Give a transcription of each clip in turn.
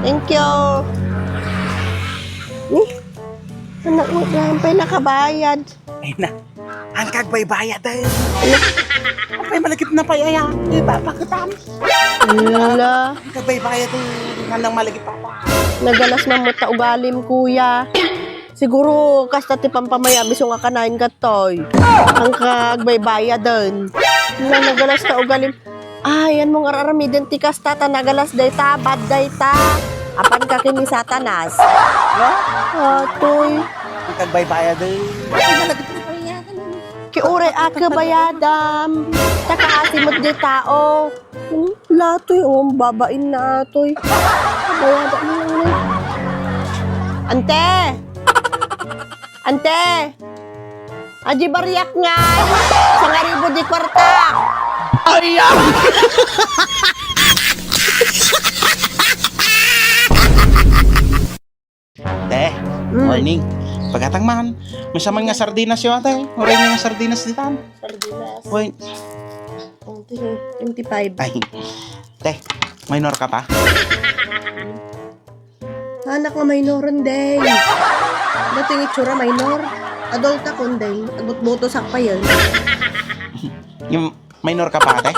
Thank you. Ni, anak mo lang pa nakabayad. Ay na, ang kagbay-bayad ay. Ay, malagip na pa yaya. Diba, pakitam? Wala. Ang kagbay-bayad ay nandang malagip pa pa. Nagalas na mo ta ugalim, kuya. Siguro, kasta ti pampamaya, biso nga kanain ka, toy. Ang kagbay-bayad din. Nagalas ta ugalim. Yan mong araramidin ti kasta ta, nagalas dayta, bad dayta. Apan ka kini satanas. Toy. Ang kagbay-bayad ay. Ay, malagip na pa yaya. Kiure aka bayadam. Takaasimot di tao. Latoy, babain na atoy. Bayada mo lang. Ante! Ante! Aji bariyak nga! Sa ngaribo di kwarta! Ayaw! Te, morning. Pagkatang man, masaman nga sardinas yun ate. Oray nga sardinas di tan. Sardinas. Uy, 25. ay. Te, minor ka pa? Anak nga minoron day. Dating itsura minor. Adult ako day. Agot-boto sakpa yun. Yung minor ka pa ate?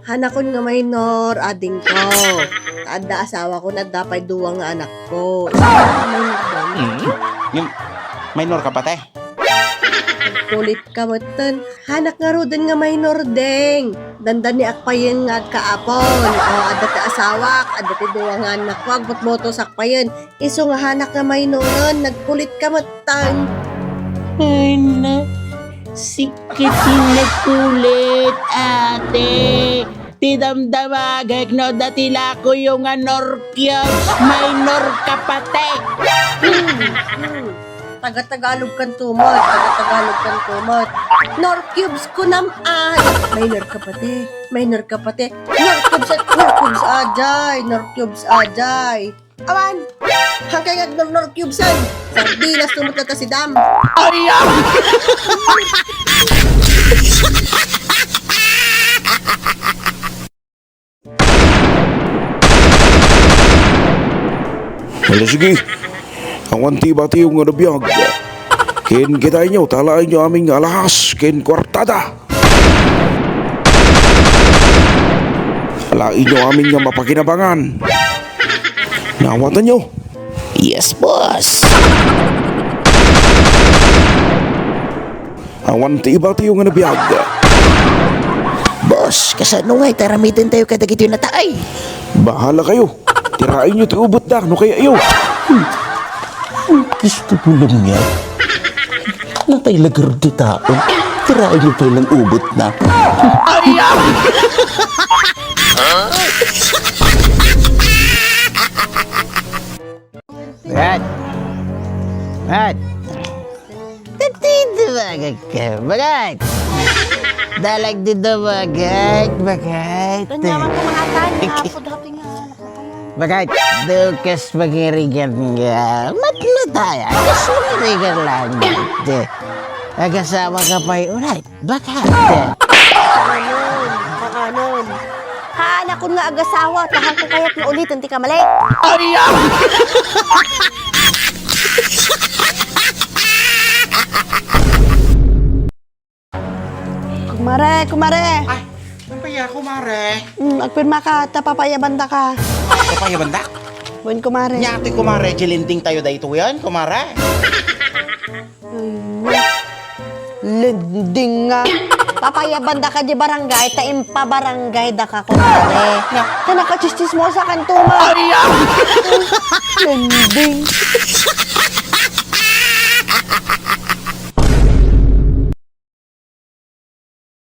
Anak ko nga minor, ading ko. Taada asawa ko na dapat duwang nga anak ko. Yung minor ka pa te? Kulit ka matan. Hanak nga ro din nga minor deng. Dandan ni akpayin nga kaapon. O adati asawak, adati duwang nga anak ko. Agbot-boto sakpayin. Iso nga hanak nga minoron. Nagkulit ka matan. Ay na, sikit na kulit ate. Tidamdamagay no datila ko yung anorkyos. Minor kapate. Taga-Tagalog kan tumot. Taga-Tagalog kan tumot. Nor cubes ko naman. Minor ka pati. Minor ka pati. Nor cubes ajay. Nor cubes ajay. Awan! Hangkay nga nor cubesan. Sardinas tumot na ta si Dam. Ayaw! Wala sige. Ang wanti-bati yung nga nabiyag. Ken kita inyo, talain nyo aming alahas. Ken kwartada. Alain nyo aming nga mapakinabangan. Nawatan nyo. Yes, boss. Ang wanti-bati yung nga nabiyag. Boss, kasano nga itaramitin tayo kadagit yung nataay. Bahala kayo. Tirain nyo tiubot na. Ano kaya iyo? Gusto ko lang nga. Natay lagar di tao. Tirain niyo pa ilang ubot na. Ayaw! Brad! Brad! Tatidawagag ka, bagay! Dalag didawagag, bagay! Tanyaman ko mga tani. Hapod hati nga. Bagay, dukas magirigan nga. Matlo tayo, agas magirigan lang. Agasawa ka pa yun, ulit. Bagay! Kakanon. Hanak ko nga agasawa. Tahang ko kaya't na ulit. Hindi ka mali. Ayaw! Kumare. Ay, ang paya ko, mare. Agpirma ka. Tapapayabanda ka. Kapaya bandak. Buwan kumare. Nyati ko, mare. Jilinting tayo dahito yan, kumare. Lending nga. Papayabanda ka di barangay. Taimpa barangay da ka kumare. Ka nakachistis mo sa kantuma. Ayaw! Lending.